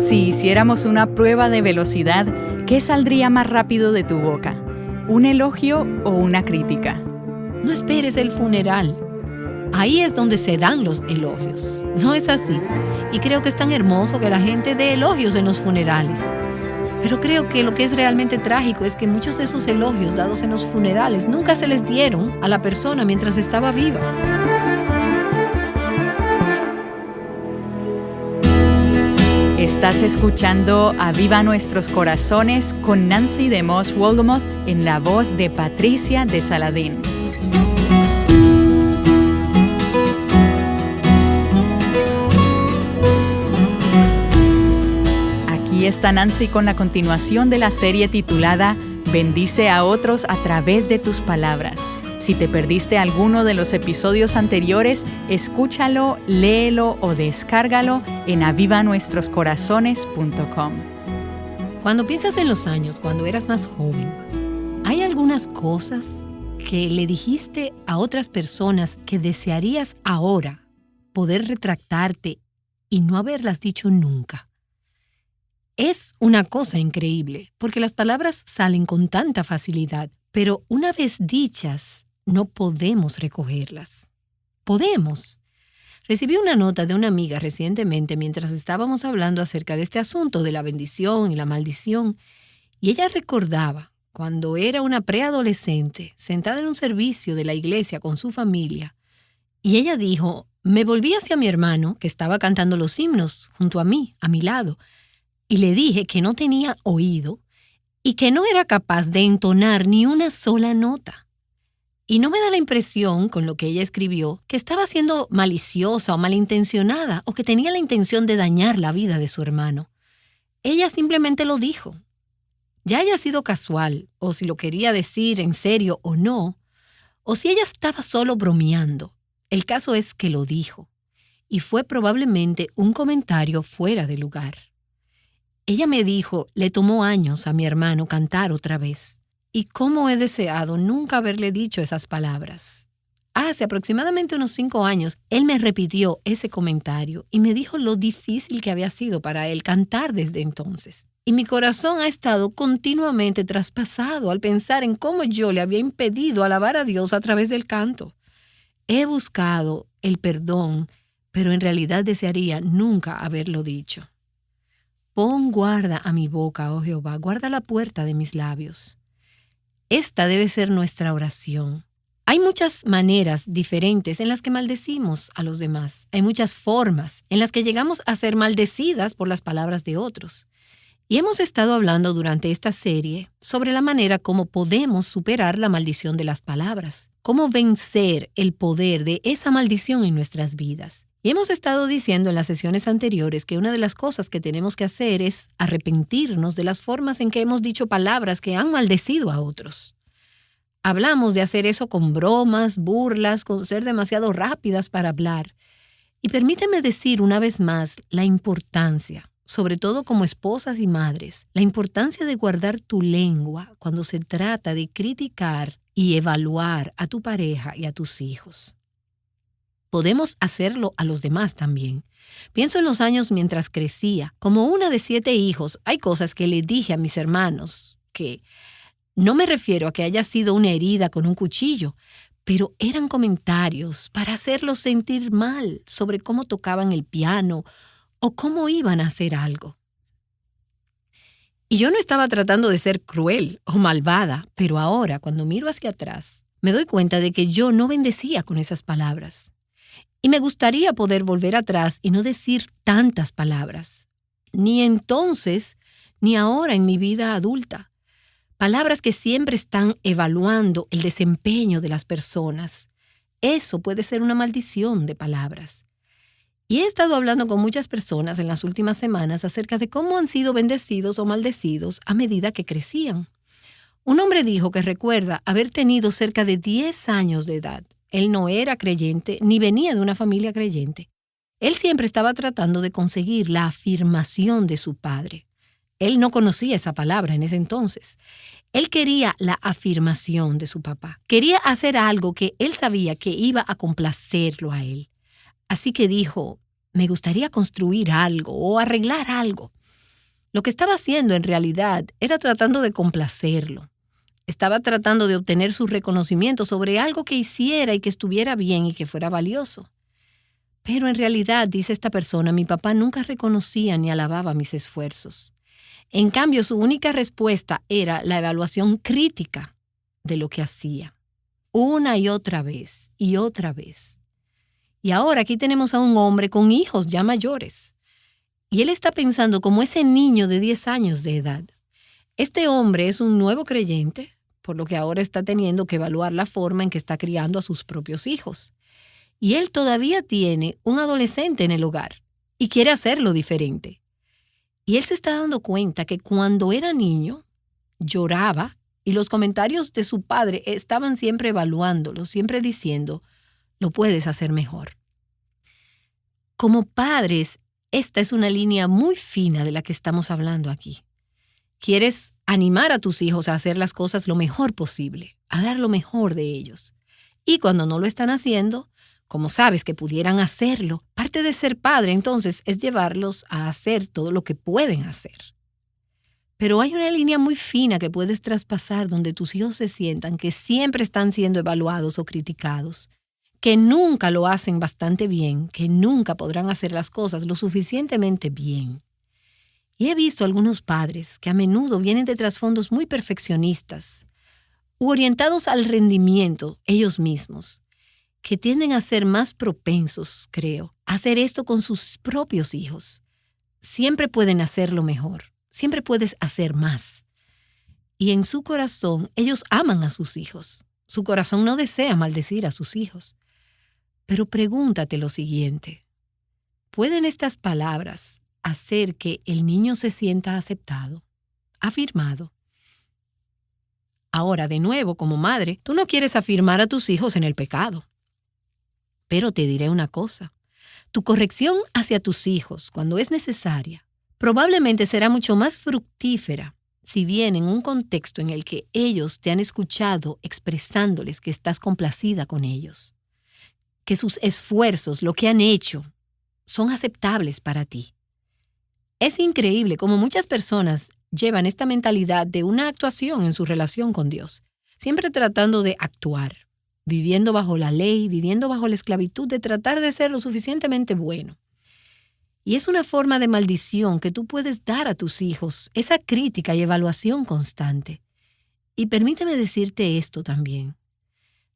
Si hiciéramos una prueba de velocidad, ¿qué saldría más rápido de tu boca? ¿Un elogio o una crítica? No esperes el funeral. Ahí es donde se dan los elogios. No es así. Y creo que es tan hermoso que la gente dé elogios en los funerales. Pero creo que lo que es realmente trágico es que muchos de esos elogios dados en los funerales nunca se les dieron a la persona mientras estaba viva. Estás escuchando Aviva Nuestros Corazones con Nancy de Moss Wolgamoth en la voz de Patricia de Saladín. Aquí está Nancy con la continuación de la serie titulada Bendice a otros a través de tus palabras. Si te perdiste alguno de los episodios anteriores, escúchalo, léelo o descárgalo en avivanuestroscorazones.com. Cuando piensas en los años, cuando eras más joven, ¿hay algunas cosas que le dijiste a otras personas que desearías ahora poder retractarte y no haberlas dicho nunca? Es una cosa increíble, porque las palabras salen con tanta facilidad, pero una vez dichas, no podemos recogerlas. Podemos. Recibí una nota de una amiga recientemente mientras estábamos hablando acerca de este asunto de la bendición y la maldición, y ella recordaba cuando era una preadolescente sentada en un servicio de la iglesia con su familia, y ella dijo, me volví hacia mi hermano que estaba cantando los himnos junto a mí, a mi lado, y le dije que no tenía oído y que no era capaz de entonar ni una sola nota. Y no me da la impresión, con lo que ella escribió, que estaba siendo maliciosa o malintencionada o que tenía la intención de dañar la vida de su hermano. Ella simplemente lo dijo. Ya haya sido casual, o si lo quería decir en serio o no, o si ella estaba solo bromeando, el caso es que lo dijo. Y fue probablemente un comentario fuera de lugar. Ella me dijo, le tomó años a mi hermano cantar otra vez. Y cómo he deseado nunca haberle dicho esas palabras. Hace aproximadamente unos 5 años, él me repitió ese comentario y me dijo lo difícil que había sido para él cantar desde entonces. Y mi corazón ha estado continuamente traspasado al pensar en cómo yo le había impedido alabar a Dios a través del canto. He buscado el perdón, pero en realidad desearía nunca haberlo dicho. Pon guarda a mi boca, oh Jehová, guarda la puerta de mis labios. Esta debe ser nuestra oración. Hay muchas maneras diferentes en las que maldecimos a los demás. Hay muchas formas en las que llegamos a ser maldecidas por las palabras de otros. Y hemos estado hablando durante esta serie sobre la manera como podemos superar la maldición de las palabras, cómo vencer el poder de esa maldición en nuestras vidas. Y hemos estado diciendo en las sesiones anteriores que una de las cosas que tenemos que hacer es arrepentirnos de las formas en que hemos dicho palabras que han maldecido a otros. Hablamos de hacer eso con bromas, burlas, con ser demasiado rápidas para hablar. Y permíteme decir una vez más la importancia, sobre todo como esposas y madres, la importancia de guardar tu lengua cuando se trata de criticar y evaluar a tu pareja y a tus hijos. Podemos hacerlo a los demás también. Pienso en los años mientras crecía. Como una de 7 hijos, hay cosas que le dije a mis hermanos que no me refiero a que haya sido una herida con un cuchillo, pero eran comentarios para hacerlos sentir mal sobre cómo tocaban el piano o cómo iban a hacer algo. Y yo no estaba tratando de ser cruel o malvada, pero ahora, cuando miro hacia atrás, me doy cuenta de que yo no bendecía con esas palabras. Y me gustaría poder volver atrás y no decir tantas palabras, ni entonces, ni ahora en mi vida adulta. Palabras que siempre están evaluando el desempeño de las personas. Eso puede ser una maldición de palabras. Y he estado hablando con muchas personas en las últimas semanas acerca de cómo han sido bendecidos o maldecidos a medida que crecían. Un hombre dijo que recuerda haber tenido cerca de 10 años de edad. Él no era creyente ni venía de una familia creyente. Él siempre estaba tratando de conseguir la afirmación de su padre. Él no conocía esa palabra en ese entonces. Él quería la afirmación de su papá. Quería hacer algo que él sabía que iba a complacerlo a él. Así que dijo, me gustaría construir algo o arreglar algo. Lo que estaba haciendo en realidad era tratando de complacerlo. Estaba tratando de obtener su reconocimiento sobre algo que hiciera y que estuviera bien y que fuera valioso. Pero en realidad, dice esta persona, mi papá nunca reconocía ni alababa mis esfuerzos. En cambio, su única respuesta era la evaluación crítica de lo que hacía. Una y otra vez, y otra vez. Y ahora aquí tenemos a un hombre con hijos ya mayores. Y él está pensando como ese niño de 10 años de edad. Este hombre es un nuevo creyente, por lo que ahora está teniendo que evaluar la forma en que está criando a sus propios hijos. Y él todavía tiene un adolescente en el hogar y quiere hacerlo diferente. Y él se está dando cuenta que cuando era niño, lloraba y los comentarios de su padre estaban siempre evaluándolo, siempre diciendo, lo puedes hacer mejor. Como padres, esta es una línea muy fina de la que estamos hablando aquí. Quieres animar a tus hijos a hacer las cosas lo mejor posible, a dar lo mejor de ellos. Y cuando no lo están haciendo, como sabes que pudieran hacerlo, parte de ser padre entonces es llevarlos a hacer todo lo que pueden hacer. Pero hay una línea muy fina que puedes traspasar donde tus hijos se sientan que siempre están siendo evaluados o criticados, que nunca lo hacen bastante bien, que nunca podrán hacer las cosas lo suficientemente bien. Y he visto algunos padres que a menudo vienen de trasfondos muy perfeccionistas u orientados al rendimiento ellos mismos, que tienden a ser más propensos, creo, a hacer esto con sus propios hijos. Siempre pueden hacerlo mejor, siempre puedes hacer más. Y en su corazón, ellos aman a sus hijos. Su corazón no desea maldecir a sus hijos. Pero pregúntate lo siguiente. ¿Pueden estas palabras hacer que el niño se sienta aceptado, afirmado? Ahora, de nuevo, como madre, tú no quieres afirmar a tus hijos en el pecado. Pero te diré una cosa. Tu corrección hacia tus hijos, cuando es necesaria, probablemente será mucho más fructífera si viene en un contexto en el que ellos te han escuchado expresándoles que estás complacida con ellos, que sus esfuerzos, lo que han hecho, son aceptables para ti. Es increíble cómo muchas personas llevan esta mentalidad de una actuación en su relación con Dios, siempre tratando de actuar, viviendo bajo la ley, viviendo bajo la esclavitud de tratar de ser lo suficientemente bueno. Y es una forma de maldición que tú puedes dar a tus hijos, esa crítica y evaluación constante. Y permíteme decirte esto también.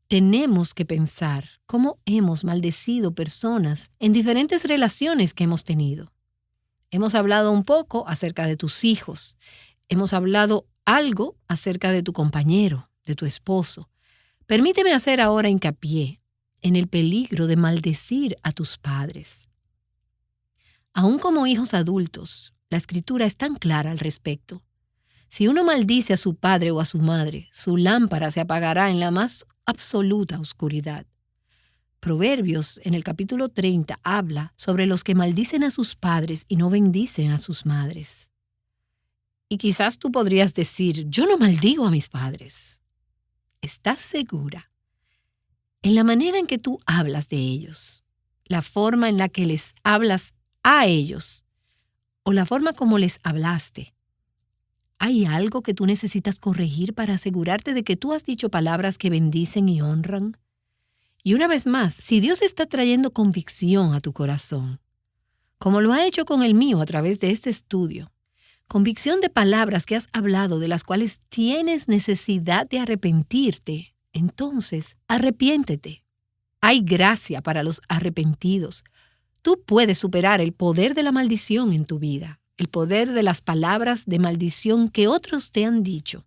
Tenemos que pensar cómo hemos maldecido personas en diferentes relaciones que hemos tenido. Hemos hablado un poco acerca de tus hijos. Hemos hablado algo acerca de tu compañero, de tu esposo. Permíteme hacer ahora hincapié en el peligro de maldecir a tus padres. Aún como hijos adultos, la Escritura es tan clara al respecto. Si uno maldice a su padre o a su madre, su lámpara se apagará en la más absoluta oscuridad. Proverbios, en el capítulo 30, habla sobre los que maldicen a sus padres y no bendicen a sus madres. Y quizás tú podrías decir, yo no maldigo a mis padres. ¿Estás segura? En la manera en que tú hablas de ellos, la forma en la que les hablas a ellos, o la forma como les hablaste, ¿hay algo que tú necesitas corregir para asegurarte de que tú has dicho palabras que bendicen y honran? Y una vez más, si Dios está trayendo convicción a tu corazón, como lo ha hecho con el mío a través de este estudio, convicción de palabras que has hablado de las cuales tienes necesidad de arrepentirte, entonces arrepiéntete. Hay gracia para los arrepentidos. Tú puedes superar el poder de la maldición en tu vida, el poder de las palabras de maldición que otros te han dicho,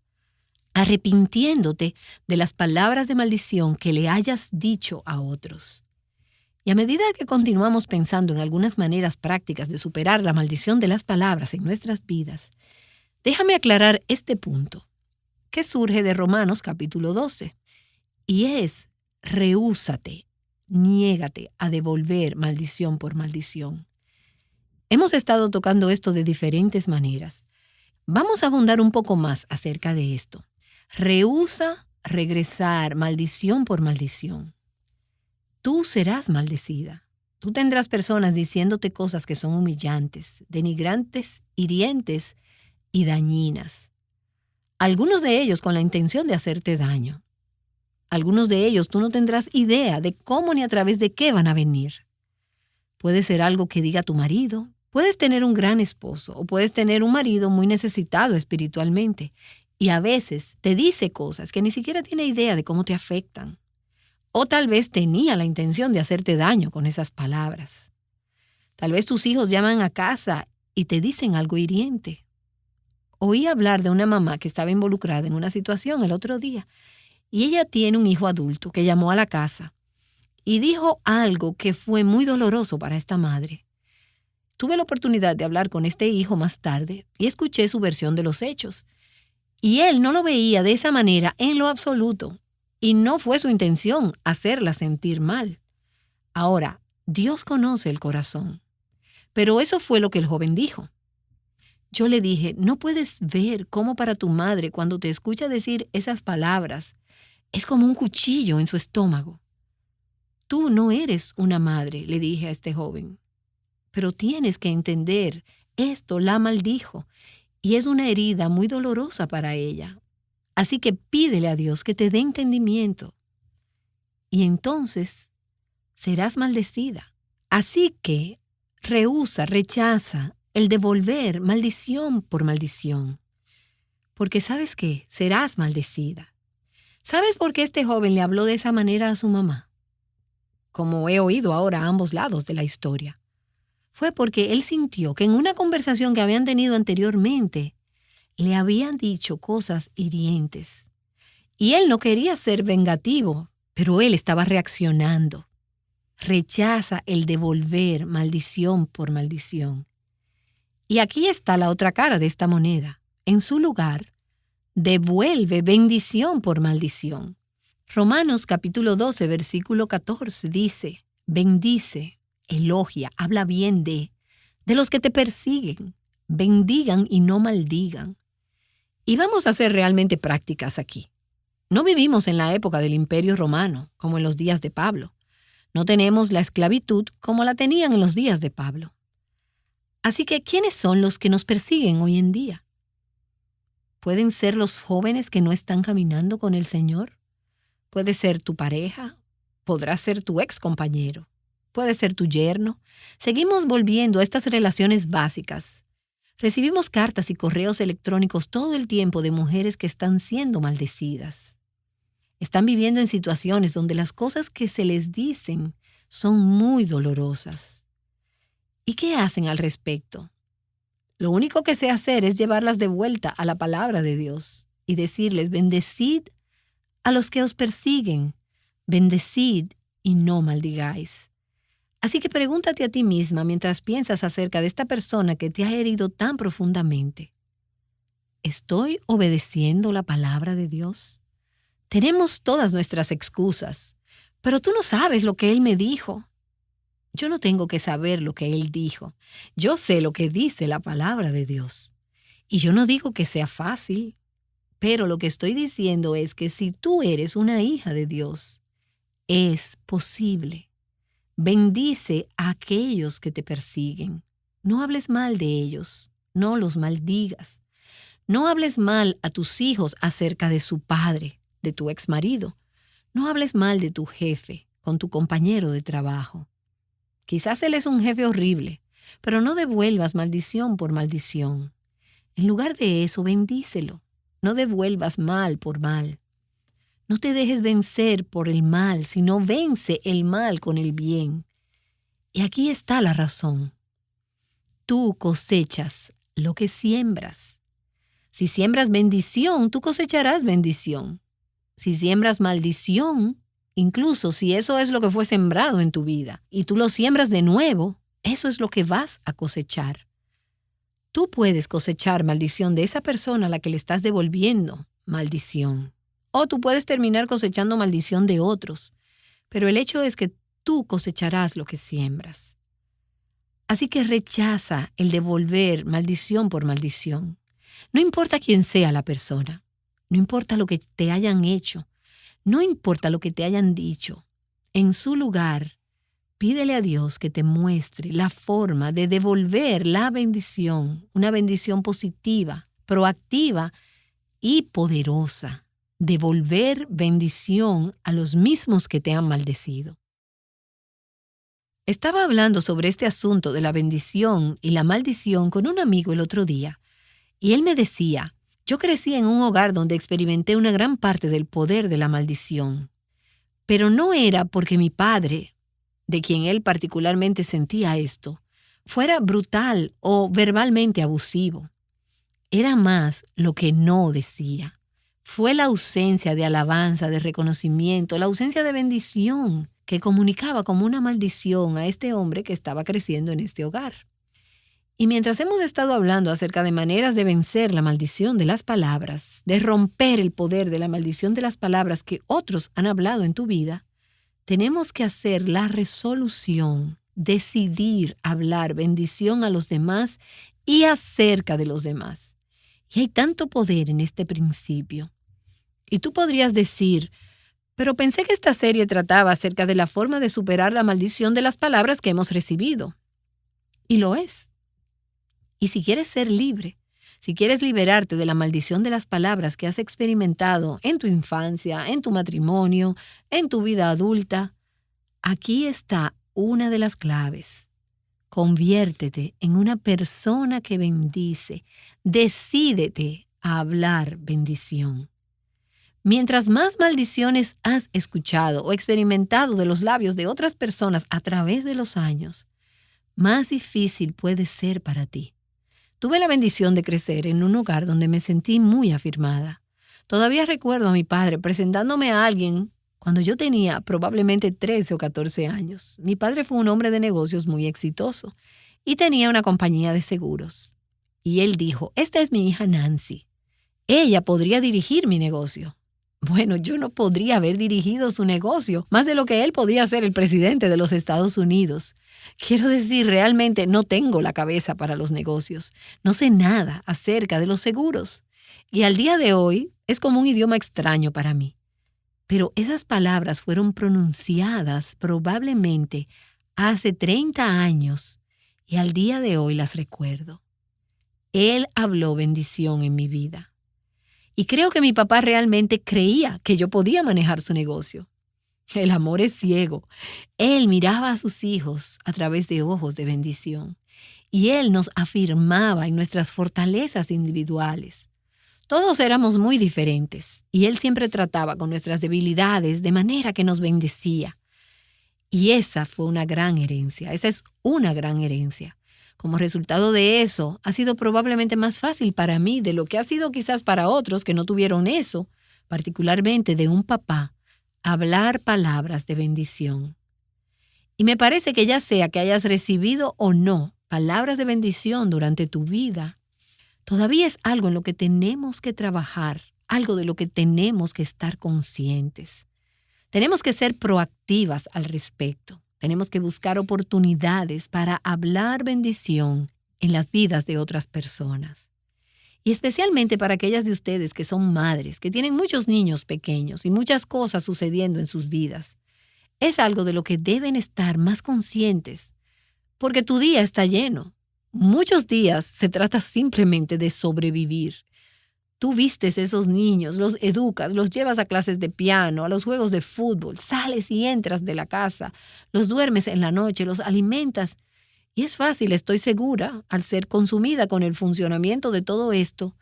arrepintiéndote de las palabras de maldición que le hayas dicho a otros. Y a medida que continuamos pensando en algunas maneras prácticas de superar la maldición de las palabras en nuestras vidas, déjame aclarar este punto, que surge de Romanos capítulo 12, y es: rehúsate, niégate a devolver maldición por maldición. Hemos estado tocando esto de diferentes maneras. Vamos a abundar un poco más acerca de esto. Rehúsa regresar maldición por maldición. Tú serás maldecida. Tú tendrás personas diciéndote cosas que son humillantes, denigrantes, hirientes y dañinas. Algunos de ellos con la intención de hacerte daño. Algunos de ellos tú no tendrás idea de cómo ni a través de qué van a venir. Puede ser algo que diga tu marido. Puedes tener un gran esposo o puedes tener un marido muy necesitado espiritualmente y a veces te dice cosas que ni siquiera tiene idea de cómo te afectan. O tal vez tenía la intención de hacerte daño con esas palabras. Tal vez tus hijos llaman a casa y te dicen algo hiriente. Oí hablar de una mamá que estaba involucrada en una situación el otro día y ella tiene un hijo adulto que llamó a la casa y dijo algo que fue muy doloroso para esta madre. Tuve la oportunidad de hablar con este hijo más tarde y escuché su versión de los hechos. Y él no lo veía de esa manera en lo absoluto. Y no fue su intención hacerla sentir mal. Ahora, Dios conoce el corazón. Pero eso fue lo que el joven dijo. Yo le dije, no puedes ver cómo para tu madre cuando te escucha decir esas palabras, es como un cuchillo en su estómago. Tú no eres una madre, le dije a este joven. Pero tienes que entender, esto la maldijo y es una herida muy dolorosa para ella. Así que pídele a Dios que te dé entendimiento. Y entonces serás maldecida. Así que rechaza el devolver maldición por maldición. Porque ¿sabes qué? Serás maldecida. ¿Sabes por qué este joven le habló de esa manera a su mamá? Como he oído ahora a ambos lados de la historia. Fue porque él sintió que en una conversación que habían tenido anteriormente, le habían dicho cosas hirientes. Y él no quería ser vengativo, pero él estaba reaccionando. Rechaza el devolver maldición por maldición. Y aquí está la otra cara de esta moneda. En su lugar, devuelve bendición por maldición. Romanos capítulo 12, versículo 14 dice, bendice, elogia, habla bien de los que te persiguen, bendigan y no maldigan. Y vamos a ser realmente prácticas aquí. No vivimos en la época del Imperio Romano, como en los días de Pablo. No tenemos la esclavitud como la tenían en los días de Pablo. Así que, ¿quiénes son los que nos persiguen hoy en día? ¿Pueden ser los jóvenes que no están caminando con el Señor? Puede ser tu pareja, podrá ser tu ex compañero. Puede ser tu yerno. Seguimos volviendo a estas relaciones básicas. Recibimos cartas y correos electrónicos todo el tiempo de mujeres que están siendo maldecidas. Están viviendo en situaciones donde las cosas que se les dicen son muy dolorosas. ¿Y qué hacen al respecto? Lo único que sé hacer es llevarlas de vuelta a la palabra de Dios y decirles, bendecid a los que os persiguen, bendecid y no maldigáis. Así que pregúntate a ti misma mientras piensas acerca de esta persona que te ha herido tan profundamente. ¿Estoy obedeciendo la palabra de Dios? Tenemos todas nuestras excusas, pero tú no sabes lo que Él me dijo. Yo no tengo que saber lo que Él dijo. Yo sé lo que dice la palabra de Dios. Y yo no digo que sea fácil, pero lo que estoy diciendo es que si tú eres una hija de Dios, es posible. Bendice a aquellos que te persiguen. No hables mal de ellos, no los maldigas. No hables mal a tus hijos acerca de su padre, de tu exmarido. No hables mal de tu jefe, con tu compañero de trabajo. Quizás él es un jefe horrible, pero no devuelvas maldición por maldición. En lugar de eso, bendícelo. No devuelvas mal por mal. No te dejes vencer por el mal, sino vence el mal con el bien. Y aquí está la razón. Tú cosechas lo que siembras. Si siembras bendición, tú cosecharás bendición. Si siembras maldición, incluso si eso es lo que fue sembrado en tu vida y tú lo siembras de nuevo, eso es lo que vas a cosechar. Tú puedes cosechar maldición de esa persona a la que le estás devolviendo maldición. O tú puedes terminar cosechando maldición de otros. Pero el hecho es que tú cosecharás lo que siembras. Así que rechaza el devolver maldición por maldición. No importa quién sea la persona. No importa lo que te hayan hecho. No importa lo que te hayan dicho. En su lugar, Pídele a Dios que te muestre la forma de devolver la bendición, una bendición positiva, proactiva y poderosa. Devolver bendición a los mismos que te han maldecido. Estaba hablando sobre este asunto de la bendición y la maldición con un amigo el otro día, y él me decía, yo crecí en un hogar donde experimenté una gran parte del poder de la maldición, pero no era porque mi padre, de quien él particularmente sentía esto, fuera brutal o verbalmente abusivo. Era más lo que no decía. Fue la ausencia de alabanza, de reconocimiento, la ausencia de bendición que comunicaba como una maldición a este hombre que estaba creciendo en este hogar. Y mientras hemos estado hablando acerca de maneras de vencer la maldición de las palabras, de romper el poder de la maldición de las palabras que otros han hablado en tu vida, tenemos que hacer la resolución, decidir hablar bendición a los demás y acerca de los demás. Y hay tanto poder en este principio. Y tú podrías decir, pero pensé que esta serie trataba acerca de la forma de superar la maldición de las palabras que hemos recibido. Y lo es. Y si quieres ser libre, si quieres liberarte de la maldición de las palabras que has experimentado en tu infancia, en tu matrimonio, en tu vida adulta, aquí está una de las claves. Conviértete en una persona que bendice. Decídete a hablar bendición. Mientras más maldiciones has escuchado o experimentado de los labios de otras personas a través de los años, más difícil puede ser para ti. Tuve la bendición de crecer en un hogar donde me sentí muy afirmada. Todavía recuerdo a mi padre presentándome a alguien cuando yo tenía probablemente 13 o 14 años. Mi padre fue un hombre de negocios muy exitoso y tenía una compañía de seguros. Y él dijo, esta es mi hija Nancy. Ella podría dirigir mi negocio. Bueno, yo no podría haber dirigido su negocio, más de lo que él podía ser el presidente de los Estados Unidos. Quiero decir, realmente no tengo la cabeza para los negocios. No sé nada acerca de los seguros. Y al día de hoy es como un idioma extraño para mí. Pero esas palabras fueron pronunciadas probablemente hace 30 años y al día de hoy las recuerdo. Él habló bendición en mi vida. Y creo que mi papá realmente creía que yo podía manejar su negocio. El amor es ciego. Él miraba a sus hijos a través de ojos de bendición. Y él nos afirmaba en nuestras fortalezas individuales. Todos éramos muy diferentes y él siempre trataba con nuestras debilidades de manera que nos bendecía. Y esa fue una gran herencia. Esa es una gran herencia. Como resultado de eso, ha sido probablemente más fácil para mí de lo que ha sido quizás para otros que no tuvieron eso, particularmente de un papá, hablar palabras de bendición. Y me parece que ya sea que hayas recibido o no palabras de bendición durante tu vida, todavía es algo en lo que tenemos que trabajar, algo de lo que tenemos que estar conscientes. Tenemos que ser proactivas al respecto. Tenemos que buscar oportunidades para hablar bendición en las vidas de otras personas. Y especialmente para aquellas de ustedes que son madres, que tienen muchos niños pequeños y muchas cosas sucediendo en sus vidas. Es algo de lo que deben estar más conscientes, porque tu día está lleno. Muchos días se trata simplemente de sobrevivir. Tú vistes esos niños, los educas, los llevas a clases de piano, a los juegos de fútbol, sales y entras de la casa, los duermes en la noche, los alimentas. Y es fácil, estoy segura, al ser consumida con el funcionamiento de todo esto,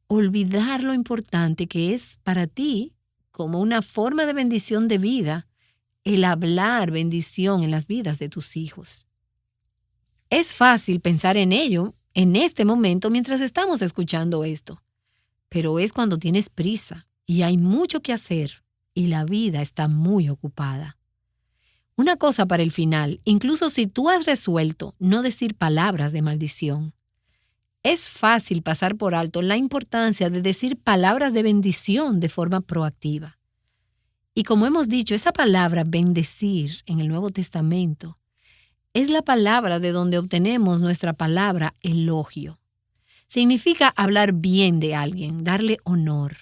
olvidar lo importante que es para ti, como una forma de bendición de vida, el hablar bendición en las vidas de tus hijos. Es fácil pensar en ello en este momento mientras estamos escuchando esto. Pero es cuando tienes prisa y hay mucho que hacer y la vida está muy ocupada. Una cosa para el final, incluso si tú has resuelto no decir palabras de maldición, es fácil pasar por alto la importancia de decir palabras de bendición de forma proactiva. Y como hemos dicho, esa palabra bendecir en el Nuevo Testamento es la palabra de donde obtenemos nuestra palabra elogio. Significa hablar bien de alguien, darle honor.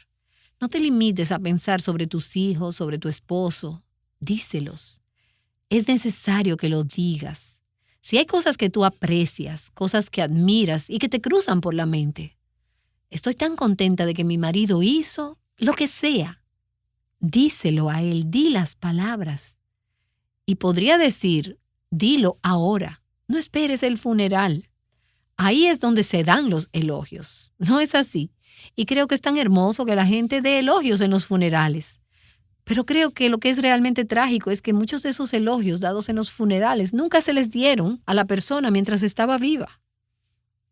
No te limites a pensar sobre tus hijos, sobre tu esposo. Díselos. es necesario que lo digas. Si hay cosas que tú aprecias, cosas que admiras y que te cruzan por la mente. Estoy tan contenta de que mi marido hizo lo que sea. Díselo a él, di las palabras. Y podría decir, dilo ahora, no esperes el funeral. Ahí es donde se dan los elogios, ¿no es así? Y creo que es tan hermoso que la gente dé elogios en los funerales. Pero creo que lo que es realmente trágico es que muchos de esos elogios dados en los funerales nunca se les dieron a la persona mientras estaba viva.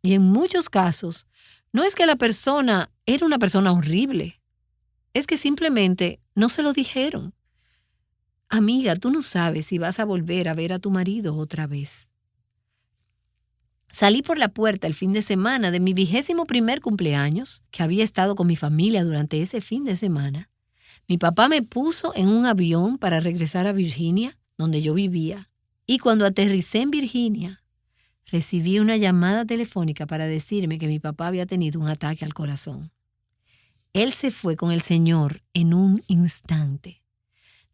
Y en muchos casos, no es que la persona era una persona horrible, es que simplemente no se lo dijeron. Amiga, tú no sabes si vas a volver a ver a tu marido otra vez. Salí por la puerta el fin de semana de mi 21º cumpleaños, que había estado con mi familia durante ese fin de semana. Mi papá me puso en un avión para regresar a Virginia, donde yo vivía. Y cuando aterricé en Virginia, recibí una llamada telefónica para decirme que mi papá había tenido un ataque al corazón. Él se fue con el Señor en un instante.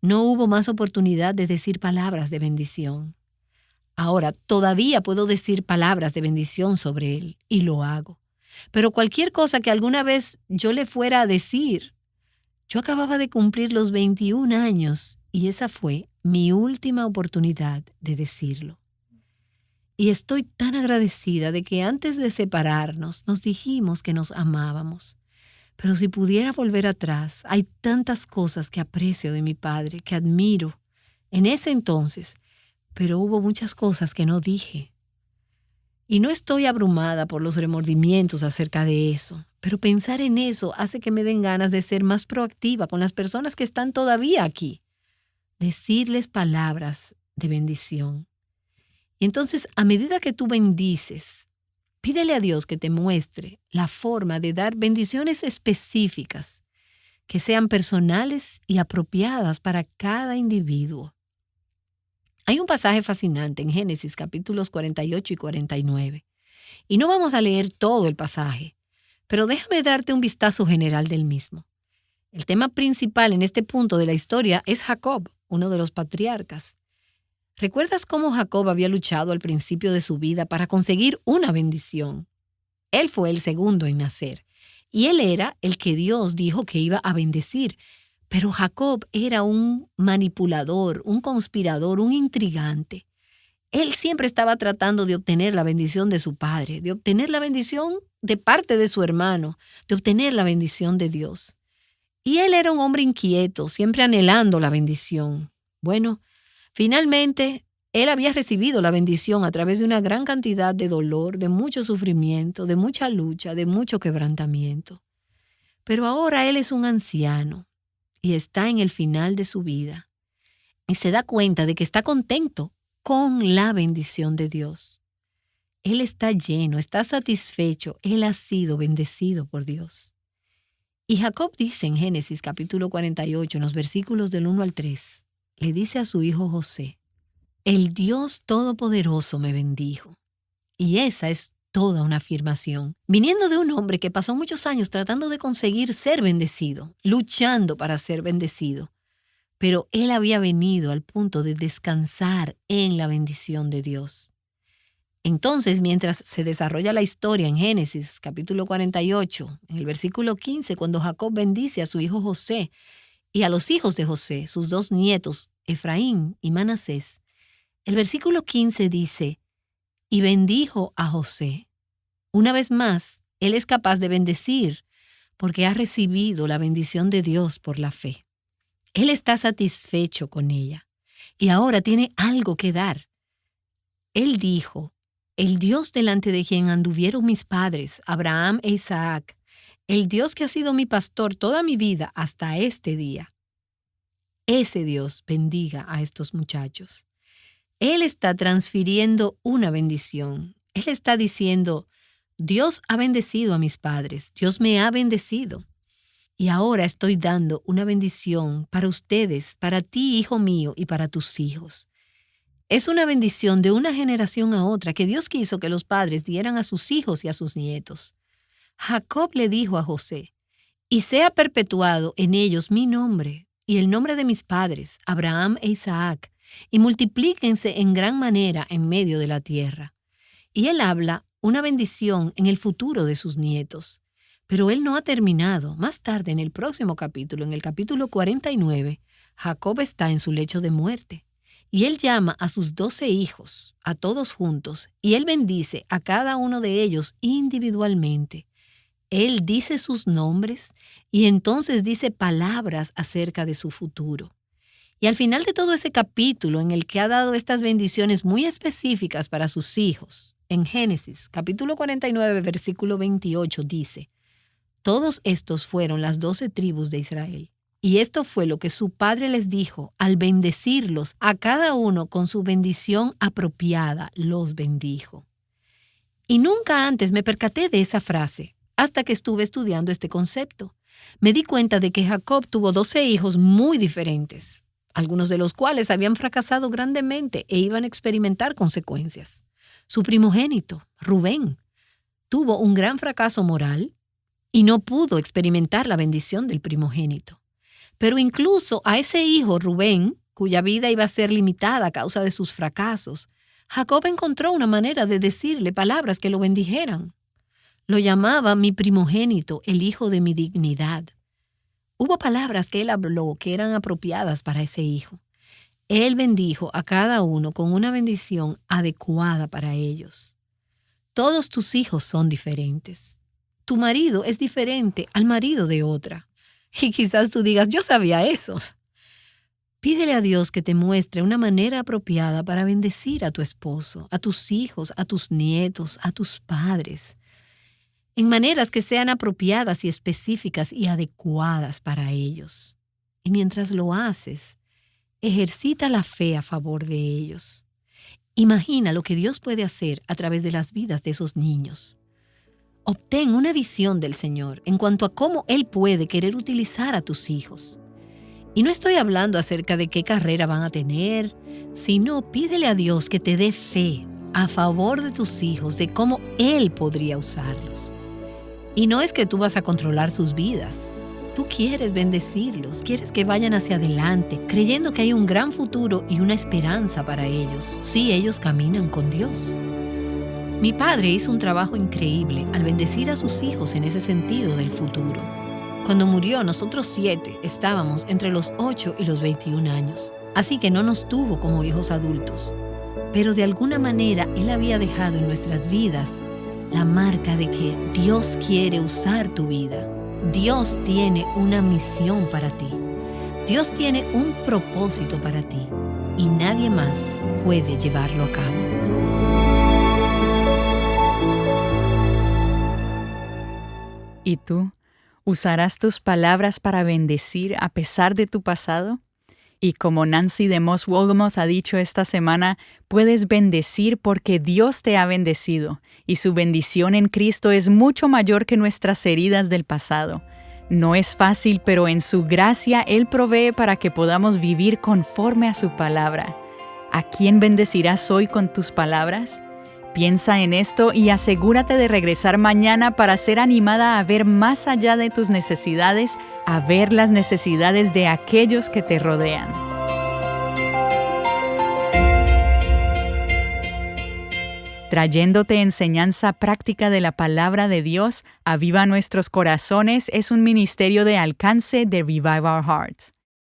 No hubo más oportunidad de decir palabras de bendición. Ahora, todavía puedo decir palabras de bendición sobre él, y lo hago. Pero cualquier cosa que alguna vez yo le fuera a decir, yo acababa de cumplir los 21 años y esa fue mi última oportunidad de decirlo. Y estoy tan agradecida de que antes de separarnos nos dijimos que nos amábamos. Pero si pudiera volver atrás, hay tantas cosas que aprecio de mi padre, que admiro en ese entonces, pero hubo muchas cosas que no dije. Y no estoy abrumada por los remordimientos acerca de eso, pero pensar en eso hace que me den ganas de ser más proactiva con las personas que están todavía aquí. Decirles palabras de bendición. Y entonces, a medida que tú bendices, pídele a Dios que te muestre la forma de dar bendiciones específicas que sean personales y apropiadas para cada individuo. Hay un pasaje fascinante en Génesis capítulos 48 y 49. Y no vamos a leer todo el pasaje, pero déjame darte un vistazo general del mismo. El tema principal en este punto de la historia es Jacob, uno de los patriarcas. ¿Recuerdas cómo Jacob había luchado al principio de su vida para conseguir una bendición? Él fue el segundo en nacer, y él era el que Dios dijo que iba a bendecir. Pero Jacob era un manipulador, un conspirador, un intrigante. Él siempre estaba tratando de obtener la bendición de su padre, de obtener la bendición de parte de su hermano, de obtener la bendición de Dios. Y él era un hombre inquieto, siempre anhelando la bendición. Bueno, finalmente, él había recibido la bendición a través de una gran cantidad de dolor, de mucho sufrimiento, de mucha lucha, de mucho quebrantamiento. Pero ahora él es un anciano y está en el final de su vida. Y se da cuenta de que está contento con la bendición de Dios. Él está lleno, está satisfecho, él ha sido bendecido por Dios. Y Jacob dice en Génesis capítulo 48, en los versículos del 1 al 3, le dice a su hijo José, el Dios Todopoderoso me bendijo. Y esa es toda una afirmación, viniendo de un hombre que pasó muchos años tratando de conseguir ser bendecido, luchando para ser bendecido. Pero él había venido al punto de descansar en la bendición de Dios. Entonces, mientras se desarrolla la historia en Génesis, capítulo 48, en el versículo 15, cuando Jacob bendice a su hijo José y a los hijos de José, sus dos nietos, Efraín y Manasés, el versículo 15 dice, y bendijo a José. Una vez más, él es capaz de bendecir porque ha recibido la bendición de Dios por la fe. Él está satisfecho con ella y ahora tiene algo que dar. Él dijo, el Dios delante de quien anduvieron mis padres, Abraham e Isaac, el Dios que ha sido mi pastor toda mi vida hasta este día. Ese Dios bendiga a estos muchachos. Él está transfiriendo una bendición. Él está diciendo, Dios ha bendecido a mis padres, Dios me ha bendecido. Y ahora estoy dando una bendición para ustedes, para ti, hijo mío, y para tus hijos. Es una bendición de una generación a otra que Dios quiso que los padres dieran a sus hijos y a sus nietos. Jacob le dijo a José, y sea perpetuado en ellos mi nombre y el nombre de mis padres, Abraham e Isaac, y multiplíquense en gran manera en medio de la tierra. Y él habla una bendición en el futuro de sus nietos. Pero él no ha terminado. Más tarde, en el próximo capítulo, en el capítulo 49, Jacob está en su lecho de muerte. Y él llama a sus 12 hijos, a todos juntos, y él bendice a cada uno de ellos individualmente. Él dice sus nombres y entonces dice palabras acerca de su futuro. Y al final de todo ese capítulo en el que ha dado estas bendiciones muy específicas para sus hijos, en Génesis, capítulo 49, versículo 28, dice: todos estos fueron las 12 tribus de Israel. Y esto fue lo que su padre les dijo al bendecirlos a cada uno con su bendición apropiada, los bendijo. Y nunca antes me percaté de esa frase, hasta que estuve estudiando este concepto. Me di cuenta de que Jacob tuvo 12 hijos muy diferentes, algunos de los cuales habían fracasado grandemente e iban a experimentar consecuencias. Su primogénito, Rubén, tuvo un gran fracaso moral y no pudo experimentar la bendición del primogénito. Pero incluso a ese hijo, Rubén, cuya vida iba a ser limitada a causa de sus fracasos, Jacob encontró una manera de decirle palabras que lo bendijeran. Lo llamaba mi primogénito, el hijo de mi dignidad. Hubo palabras que él habló que eran apropiadas para ese hijo. Él bendijo a cada uno con una bendición adecuada para ellos. Todos tus hijos son diferentes. Tu marido es diferente al marido de otra. Y quizás tú digas, yo sabía eso. Pídele a Dios que te muestre una manera apropiada para bendecir a tu esposo, a tus hijos, a tus nietos, a tus padres, en maneras que sean apropiadas y específicas y adecuadas para ellos. Y mientras lo haces, ejercita la fe a favor de ellos. Imagina lo que Dios puede hacer a través de las vidas de esos niños. Obtén una visión del Señor en cuanto a cómo Él puede querer utilizar a tus hijos. Y no estoy hablando acerca de qué carrera van a tener, sino pídele a Dios que te dé fe a favor de tus hijos, de cómo Él podría usarlos. Y no es que tú vas a controlar sus vidas. Tú quieres bendecirlos, quieres que vayan hacia adelante, creyendo que hay un gran futuro y una esperanza para ellos, si ellos caminan con Dios. Mi padre hizo un trabajo increíble al bendecir a sus hijos en ese sentido del futuro. Cuando murió, nosotros 7 estábamos entre los 8 y los 21 años, así que no nos tuvo como hijos adultos. Pero de alguna manera Él había dejado en nuestras vidas la marca de que Dios quiere usar tu vida. Dios tiene una misión para ti. Dios tiene un propósito para ti y nadie más puede llevarlo a cabo. ¿Y tú? ¿Usarás tus palabras para bendecir a pesar de tu pasado? Y como Nancy DeMoss Wolgemuth ha dicho esta semana, puedes bendecir porque Dios te ha bendecido, y su bendición en Cristo es mucho mayor que nuestras heridas del pasado. No es fácil, pero en su gracia Él provee para que podamos vivir conforme a su palabra. ¿A quién bendecirás hoy con tus palabras? Piensa en esto y asegúrate de regresar mañana para ser animada a ver más allá de tus necesidades, a ver las necesidades de aquellos que te rodean. Trayéndote enseñanza práctica de la palabra de Dios, Aviva Nuestros Corazones es un ministerio de alcance de Revive Our Hearts.